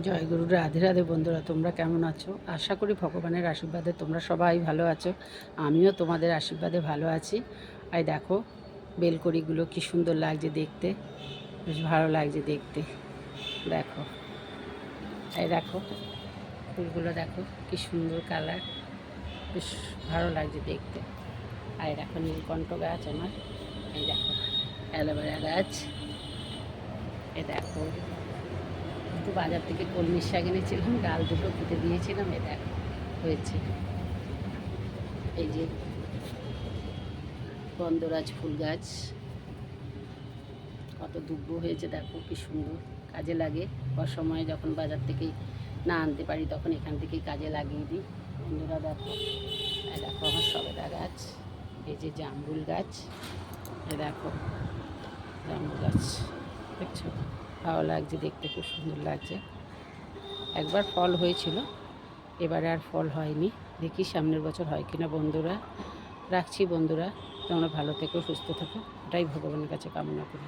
জয়গুরু, রাধে রাধে বন্ধুরা, তোমরা কেমন আছো? আশা করি ভগবানের আশীর্বাদে তোমরা সবাই ভালো আছো। আমিও তোমাদের আশীর্বাদে ভালো আছি। আর দেখো, বেলকড়িগুলো কি সুন্দর লাগছে দেখতে, বেশ ভালো লাগছে দেখতে। দেখো, এই দেখো ফুলগুলো, দেখো কি সুন্দর কালার, বেশ ভালো লাগছে দেখতে। আর দেখো নীলকণ্ঠ গাছ আমার, এই দেখো অ্যালোভেরা গাছ, এই দেখো একটু বাজার থেকে কলমির শাক এনেছিলাম, ডাল দুটো কেটে দিয়েছিলাম, এ দেখো হয়েছে। এই যে গন্ধরাজ ফুল গাছ, কত দুব্ব হয়েছে দেখো কি সুন্দর, কাজে লাগে। অসময়ে যখন বাজার থেকে না আনতে পারি তখন এখান থেকেই কাজে লাগিয়ে দিই। বন্ধুরা দেখো, এই দেখো আমার সবেদা গাছ, এই যে জামরুল গাছ, এ দেখো জামরুল গাছ, দেখছো ভালো লাগছে দেখতে, খুব সুন্দর লাগছে। একবার ফল হয়েছিল, এবারে আর ফল হয়নি, দেখি সামনের বছর হয় কিনা। বন্ধুরা রাখছি, বন্ধুরা তোমরা ভালো থেকো, সুস্থ থেকো, এটাই ভগবানের কাছে কামনা করি।